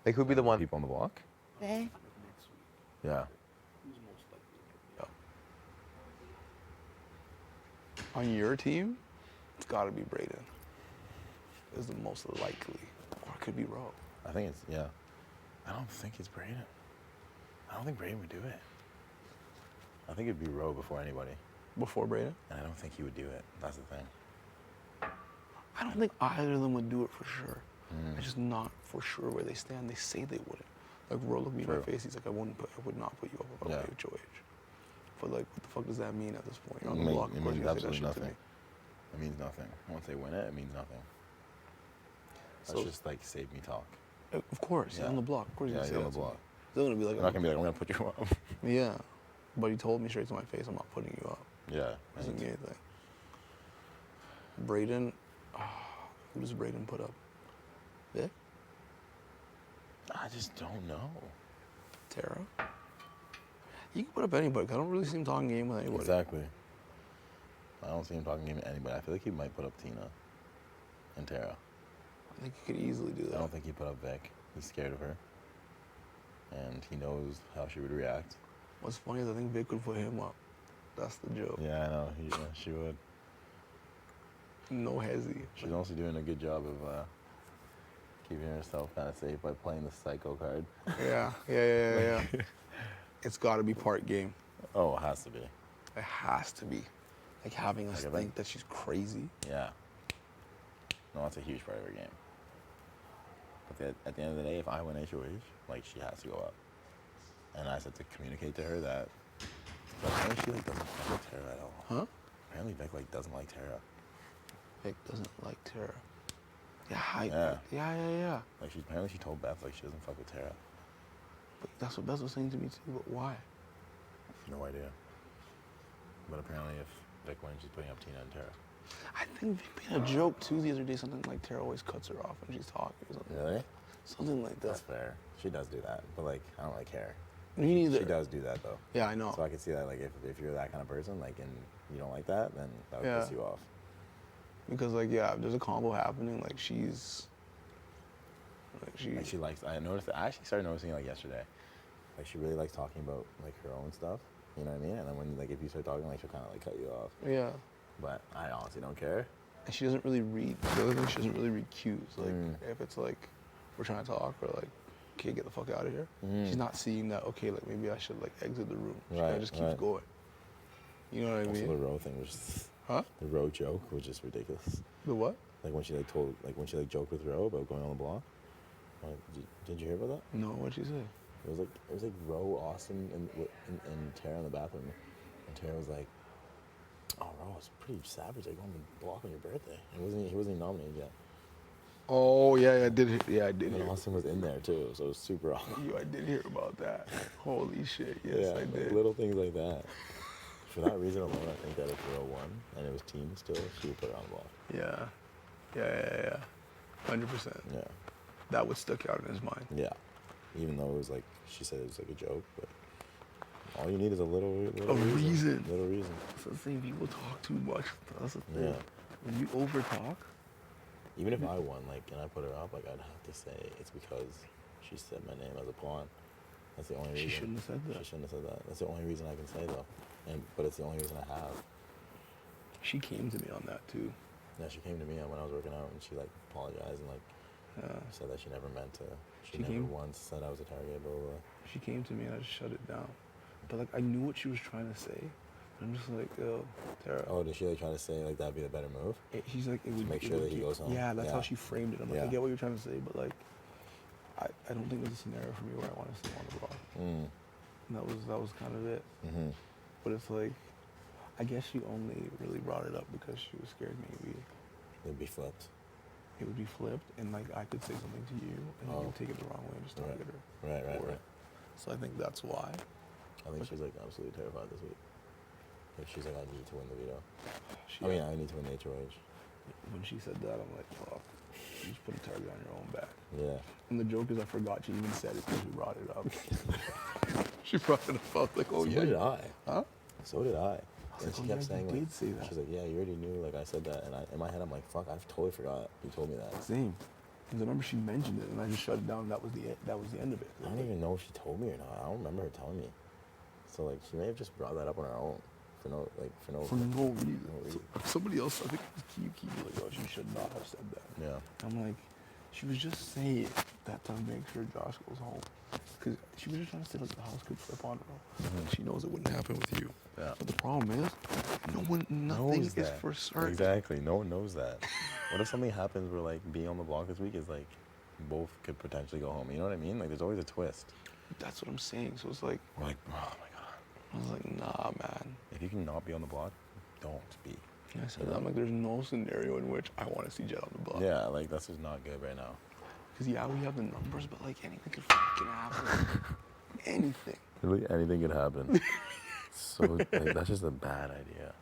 Like, who'd be the one? People on the block? Eh. Yeah. On your team, it's got to be Braden. Is the most likely. Or it could be Ro. I think it's, yeah. I don't think it's Braden. I don't think Braden would do it. I think it'd be Ro before anybody. Before Braden? And I don't think he would do it. That's the thing. I don't think either of them would do it for sure. I'm just not for sure where they stand. They say they wouldn't. Like, Ro looked me in my face. He's like, I would not put you up above HOH. But like, what the fuck does that mean at this point? You're on the block. It means absolutely nothing. It means nothing. Once they win it, it means nothing. That's just like save me talk. Of course, he's on the block. Of course, he's on the block. They're gonna be like, I'm not gonna be like, I'm gonna put you up. Yeah, but he told me straight to my face, I'm not putting you up. Yeah. Doesn't mean anything. Braden, who does Braden put up? Vic? I just don't know. Tera? He can put up anybody. I don't really see him talking game with anybody. Exactly. I don't see him talking game with anybody. I feel like he might put up Tina and Tera. I think he could easily do that. I don't think he put up Vic. He's scared of her. And he knows how she would react. What's funny is I think Vic would put him up. That's the joke. Yeah, I know. She would. No hezzy. She's also doing a good job of keeping herself kind of safe by playing the psycho card. Yeah. It's got to be part game. Oh, it has to be. It has to be. Like having us think that she's crazy. Yeah. No, that's a huge part of her game. But at the end of the day, if I win HOH, like, she has to go up. And I just have to communicate to her that. But apparently she like doesn't fuck with Tera at all. Huh? Apparently Vic like doesn't like Tera. Vic doesn't like Tera. Yeah. Like apparently she told Beth like she doesn't fuck with Tera. But that's what Beth was saying to me too. But why? No idea. But apparently if Vic wins, she's putting up Tina and Tera. I think Vic made a joke too the other day. Something like Tera always cuts her off when she's talking or something. Really? Something like that. That's fair. She does do that. But like I don't like care. Me neither. She does do that though. Yeah, I know. So I can see that like if you're that kind of person, like, and you don't like that, then that would piss you off. Because like if there's a combo happening, like she likes. I actually started noticing like yesterday. Like she really likes talking about like her own stuff. You know what I mean? And then when like if you start talking, like she'll kind of like cut you off. Yeah. But I honestly don't care. And she doesn't really read. The other thing, she doesn't really read cues. Like if it's like we're trying to talk or like, okay, get the fuck out of here. She's not seeing that. Okay, like maybe I should like exit the room. She kind of just keeps going. You know what I mean? Also, the row thing was just. Huh? The Ro joke was just ridiculous. The what? Like when she like joked with Ro about going on the block. Did you hear about that? No, what'd she say? It was like Ro, Austin, and Tera in the bathroom, and Tera was like, "Oh, Ro, it's pretty savage. Like going on the block on your birthday. He wasn't even nominated yet." Oh yeah, I did. Yeah, I did. And Austin was in there too, so it was super awkward. I did hear about that. Holy shit! Yes, I did. Like little things like that. For that reason alone, I think that if Ro won and it was team still, she would put her on the block. Yeah. 100%. Yeah. That would stick out in his mind. Yeah. Even though it was like, she said it was like a joke, but all you need is a little reason. Little reason. That's the thing, people talk too much. That's the thing. Yeah. When you over talk. Even if I won, like, and I put her up, like, I'd have to say it's because she said my name as a pawn. That's the only reason. She shouldn't have said that. She shouldn't have said that. That's the only reason I can say, though. But it's the only reason I have. She came to me on that, too. Yeah, she came to me when I was working out, and she, like, apologized and, like, said that she never meant to. She never once said I was a target, blah, blah, blah. She came to me, and I just shut it down. But, like, I knew what she was trying to say. I'm just like, yo, Tera. Oh, did she, like, try to say, like, that'd be the better move? She's like, it would make sure that he goes home. Yeah, that's how she framed it. I'm like, I get what you're trying to say, but, like, I don't think there's a scenario for me where I want to stay on the block. And that was kind of it. But it's like, I guess she only really brought it up because she was scared maybe it'd be flipped. It would be flipped, and like I could say something to you, and then you'd take it the wrong way and just target her. Right. So I think that's why. I think she's like absolutely terrified this week. Like she's like, I need to win the veto. I need to win the HOH. When she said that, I'm like, fuck. You just put a target on your own back. Yeah. And the joke is I forgot she even said it because we brought it up. She brought it up. I was like, oh yeah. So did I. Huh? So did I. And she kept saying, you did say that. She's like, yeah, you already knew. Like I said that, and in my head, I'm like, fuck, I totally forgot. You told me that. Same. Because I remember she mentioned it, and I just shut it down. That was the end of it. I don't even know if she told me or not. I don't remember her telling me. So like, she may have just brought that up on her own for no reason. So, somebody else, I think it was Kiki, like, oh, she should not have said that. Yeah. I'm like, she was just saying that to make sure Josh goes home. Because she was just trying to say, like, the house could flip on her. Mm-hmm. She knows it wouldn't happen with you. Yeah. But the problem is, nothing is for certain. Exactly. No one knows that. What if something happens where, like, being on the block this week is, like, both could potentially go home? You know what I mean? Like, there's always a twist. That's what I'm saying. So it's like, We're like, oh, my God. I was like, nah, man. If you can not be on the block, don't be. I said, I'm like, there's no scenario in which I want to see Jet on the block. Yeah, like, that's just not good right now. Because, yeah, we have the numbers, but, like, anything could fucking happen. Anything. Really, anything could happen. So, like, that's just a bad idea.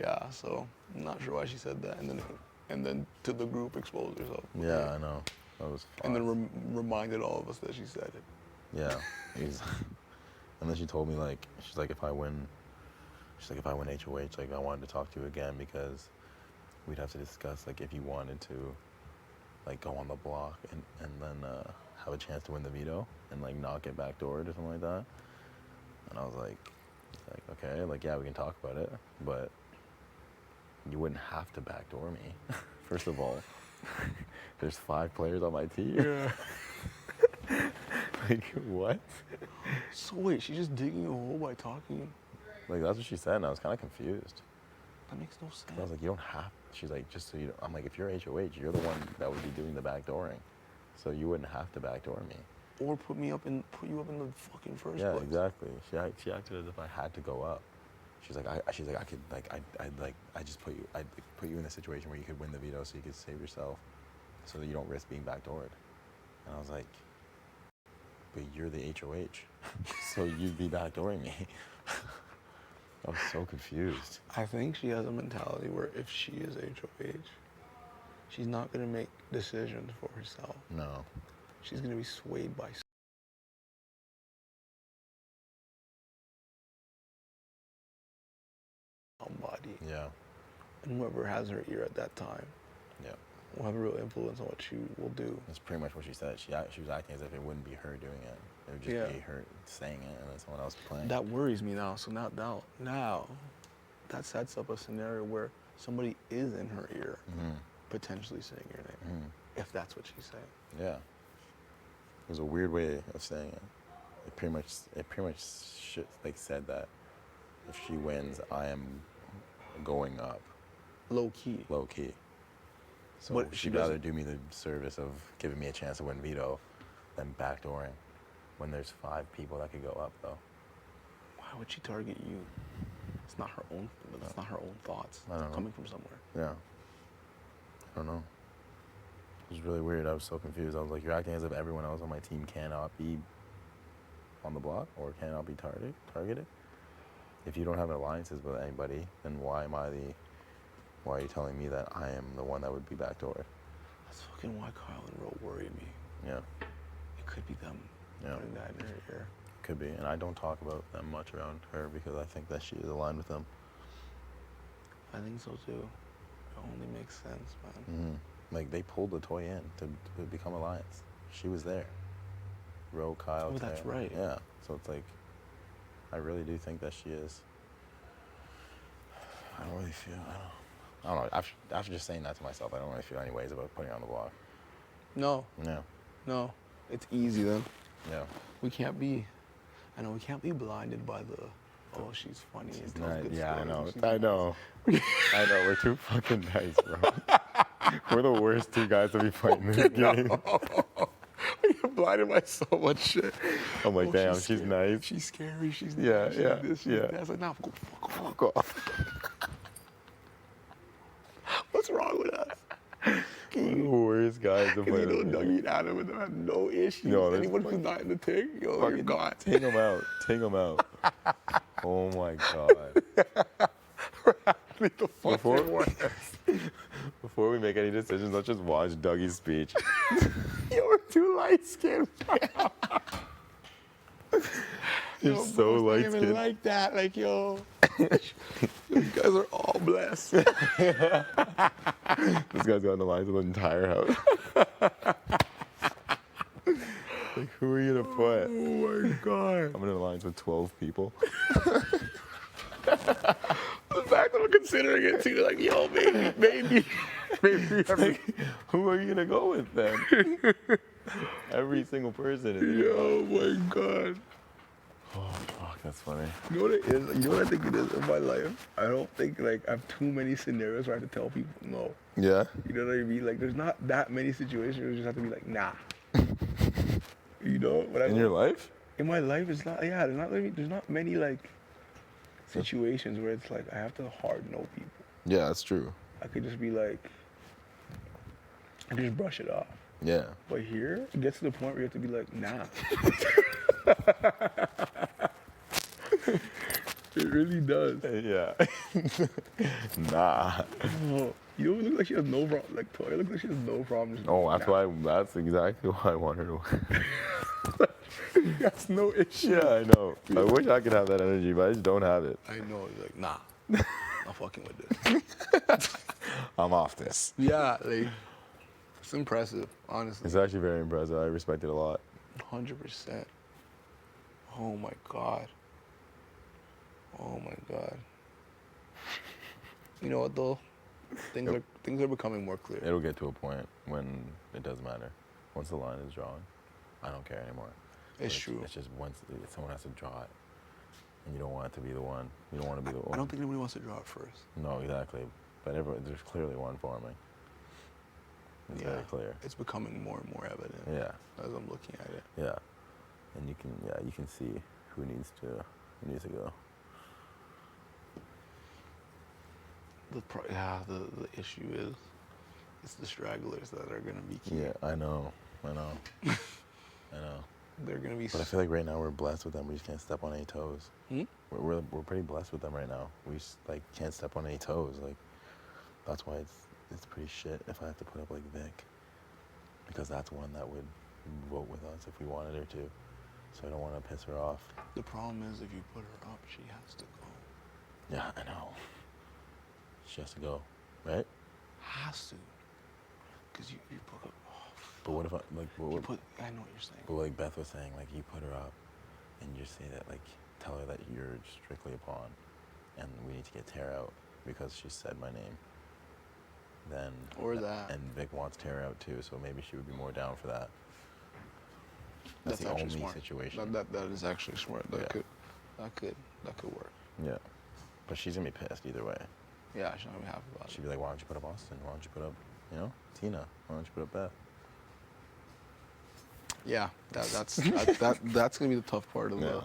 Yeah, so I'm not sure why she said that. And then to the group exposed herself. Yeah, I know. That was fun. And then reminded all of us that she said it. Yeah. And then she told me, like, she's like, if I win HOH, like, I wanted to talk to you again because we'd have to discuss, like, if you wanted to, like, go on the block and then have a chance to win the veto and, like, not get backdoored or something like that. And I was like, okay, like, yeah, we can talk about it, but you wouldn't have to backdoor me. First of all, there's 5 players on my team. Yeah. Like, what? So wait, she's just digging a hole by talking? Like, that's what she said, and I was kind of confused. That makes no sense. I was like, you don't have. She's like, just so you know. I'm like, if you're HOH, you're the one that would be doing the backdooring, so you wouldn't have to backdoor me. Or put you up in the fucking first place. Yeah, exactly. She acted as if I had to go up. She's like, I could, like, I'd just put you in a situation where you could win the veto, so you could save yourself, so that you don't risk being backdoored. And I was like, but you're the HOH, so you'd be backdooring me. I was so confused. I think she has a mentality where if she is HOH, she's not going to make decisions for herself. No. She's going to be swayed by somebody. Yeah. And whoever has her ear at that time Yeah. will have a real influence on what she will do. That's pretty much what she said. She was acting as if it wouldn't be her doing it. It would just be her saying it and then someone else playing. That worries me now. So now that sets up a scenario where somebody is in her ear, potentially saying your name, if that's what she's saying. Yeah. It was a weird way of saying it. It pretty much said that if she wins, I am going up. Low key. Low key. So But she'd rather do me the service of giving me a chance to win veto than backdooring when there's 5 people that could go up, though. Why would she target you? It's not her own. It's not her own thoughts. I don't know. Coming from somewhere. Yeah. I don't know. It was really weird. I was so confused. I was like, you're acting as if everyone else on my team cannot be on the block or cannot be targeted. If you don't have alliances with anybody, then why are you telling me that I am the one that would be backdoored? That's fucking why Kyle and Ro worry me. Yeah. It could be them putting that in her ear. Could be. And I don't talk about them much around her because I think that she is aligned with them. I think so too. It only makes sense, man. Mm-hmm. Like, they pulled the toy in to become alliance. She was there. Ro, Kyle, Oh, that's Tera. right. Yeah. So it's like, I really do think that she is. I don't really feel, I don't know. After just saying that to myself, I don't really feel any ways about putting her on the block. No. No. No. It's easy then. Yeah. We can't be blinded by the, oh, she's funny. She's and tells nice. good Yeah, I stories. know. She's I know. I know. We're too fucking nice, bro. We're the worst 2 guys to be fighting this game. I get blinded by so much shit. I'm like, damn, she's scary. nice. She's scary. She's Yeah, nice. She's yeah, this, she's yeah. that. It's like, nah, go fuck off. What's wrong with us? We're the worst guys to play. You know, Dougie and Adam and them have no issues. No, anyone who's not in the thing, yo, you're gone. Ting them out. Ting them out. Oh my God. Leave the fucking worst. Before we make any decisions, let's just watch Dougie's speech. Yo, we're too light skinned. You're so light Even skinned. like that, like yo, you guys are all blessed. This guy's got an alliance with the entire house. Like, who are you gonna put? Oh my god. I'm in an alliance with 12 people. The fact that I'm considering it too, like, yo, maybe. Like, who are you gonna go with then? Every single person is in your Oh life. my god. Oh, fuck, that's funny. You know what it is? You know what I think it is in my life? I don't think, like, I have too many scenarios where I have to tell people no. Yeah? You know what I mean? Like, there's not that many situations where you just have to be like, nah. You know? But In your life? In my life, it's not, yeah, there's not many, like, situations where it's like, I have to hard no people. Yeah, that's true. I could just be like, I just brush it off. Yeah. But here, it gets to the point where you have to be like, nah. It really does. Yeah. Nah. Oh, you don't look like she has no problem. Like, Toya looks like she has no problem. Just Oh, like, that's why. That's exactly why I want her to win. that's no issue. Yeah, I know. I wish I could have that energy, but I just don't have it. I know. You're like, nah. I'm fucking with this. I'm off this. Yeah, like, it's impressive, honestly. It's actually very impressive. I respect it a lot. 100%. Oh my god. Oh my god. You know what though? Things are becoming more clear. It'll get to a point when it doesn't matter. Once the line is drawn, I don't care anymore. It's true. It's just once someone has to draw it, and you don't want it to be the one. You don't want to be the one. I don't think anybody wants to draw it first. No, exactly. But there's clearly one forming. It's very clear. It's becoming more and more evident. Yeah. As I'm looking at it. Yeah. And you can see who needs to go. The issue is, it's the stragglers that are gonna be key. Yeah, I know. I know. They're gonna be. But I feel like right now we're blessed with them. We just can't step on any toes. We're pretty blessed with them right now. We just, like, can't step on any toes. Like, that's why it's pretty shit if I have to put up like Vic, because that's one that would vote with us if we wanted her to. So I don't want to piss her off. The problem is, if you put her up, she has to go. Yeah, I know. She has to go, right? Has to. Because you put up. But what if I, like, I know what you're saying. But like Beth was saying, like, you put her up and you say that, like, tell her that you're strictly a pawn and we need to get Tera out because she said my name. Then. Or that. And Vic wants Tera out too, so maybe she would be more down for that. That's the actually only smart. situation. That is actually smart. That could work. Yeah. But she's gonna be pissed either way. Yeah, she's not gonna be happy about it. She'd be like, why don't you put up Austin? Why don't you put up, Tina? Why don't you put up Beth? Yeah, that's gonna be the tough part of the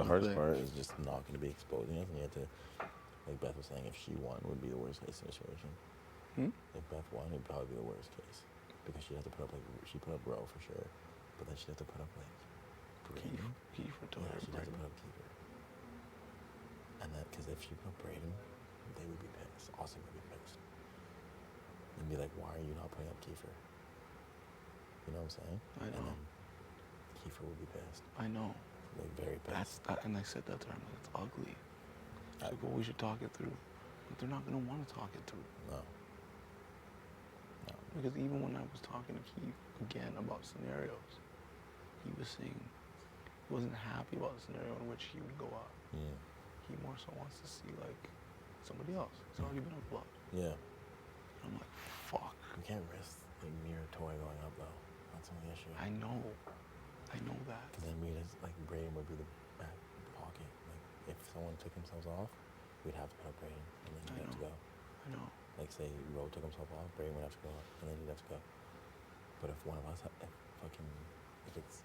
hardest part is just not gonna be exposing us, and you have to, like Beth was saying, if she won, would be the worst case situation. If Beth won, it'd probably be the worst case because she'd have to put up she put up Roe for sure, but then she'd have to put up Braden. Kiefer, Yeah, she'd have to put up Kiefer. And that, because if she put up Braden, they would be pissed. Austin would be pissed. And be like, why are you not putting up Kiefer? You know what I'm saying? I know. And then Kiefer would be pissed. I know. Like, very pissed. And I said that to her. I'm like, it's ugly. She's like, well, we should talk it through. But they're not gonna want to talk it through. No. Because even when I was talking to Keith again about scenarios, he was saying he wasn't happy about the scenario in which he would go up. Yeah. He more so wants to see like somebody else. He's already been unplugged. Yeah. And I'm like, fuck. We can't risk like me or Toy going up though. That's the only issue. I know that. Because then we just, like, Braden would be the back pocket. Like, if someone took themselves off, we'd have to put up Braden, and then he'd have to go. I know. Like, say Roe took himself off, Braden would have to go, and then he'd have to go. But if one of us, if it's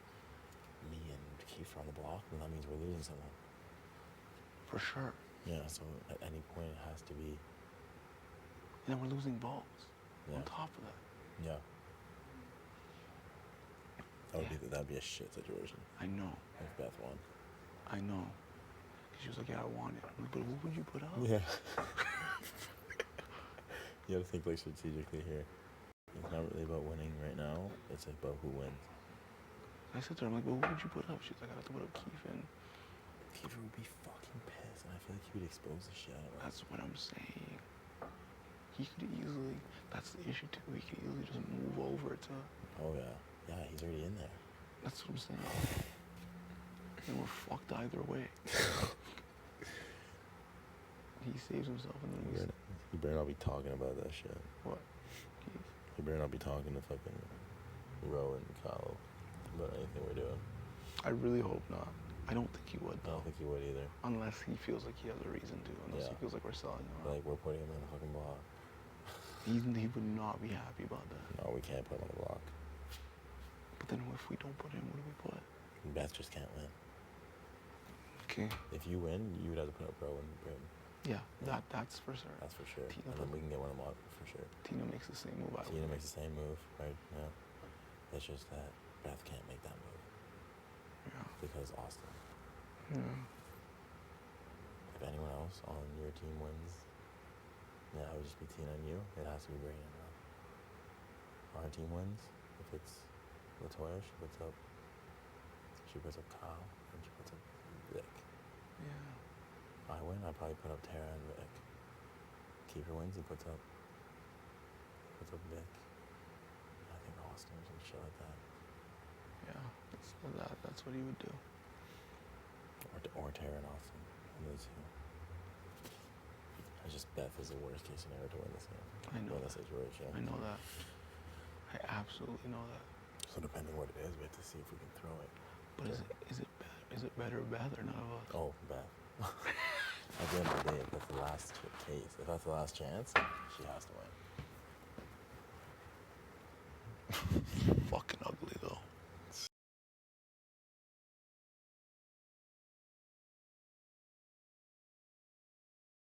me and Kiefer on the block, then that means we're losing someone. For sure. Yeah, so at any point it has to be. And then we're losing balls. Yeah. On top of that. Yeah. That'd be a shit situation. I know. If Beth won. I know. Cause she was like, yeah, I want it. I'm like, but what would you put up? Yeah. You gotta think, like, strategically here. It's not really about winning right now. It's about who wins. I said to her, I'm like, well, what would you put up? She's like, I have to put up Kiefer. Kiefer would be fucking pissed, and I feel like he would expose the shit out of us. That's what I'm saying. he could easily. That's the issue too. He could easily just move over to. Oh yeah, yeah. He's already in there. That's what I'm saying. And we're fucked either way. He saves himself and then we. You better not be talking about that shit. What? You better not be talking to fucking Ro and Kyle about anything we're doing. I really hope not. I don't think he would I though. don't think he would either. Unless he feels like he has a reason to. Unless he feels like we're selling him out. Like we're putting him on the fucking block. He would not be happy about that. No, we can't put him on the block. But then if we don't put him, what do we put? Beth just can't win. Okay. If you win, you would have to put up Ro and Brim. Yeah, that's for sure. That's for sure. Tina and then we can get one of them out for sure. Tina makes the same move. Tina makes the same move, right? Yeah. It's just that Beth can't make that move. Yeah. Because Austin. Yeah. If anyone else on your team wins, yeah, it would just be Tina and you. It has to be Brayden. Our team wins. If it's Latoya, she puts up Kyle, and she puts up Vic. Yeah. I win, I probably put up Tera and Vic. Keeper wins, he puts up Vic. I think Austin or some shit like that. Yeah, that's what he would do. Or Tera and Austin. One of the two. It's just Beth is the worst case scenario to win this game. I know that situation. I know that. I absolutely know that. So depending what it is, we have to see if we can throw it. But is it better Beth or none of us? Oh, Beth. At the end of the day, if that's the last case, if that's the last chance, she has to win. Fucking ugly though.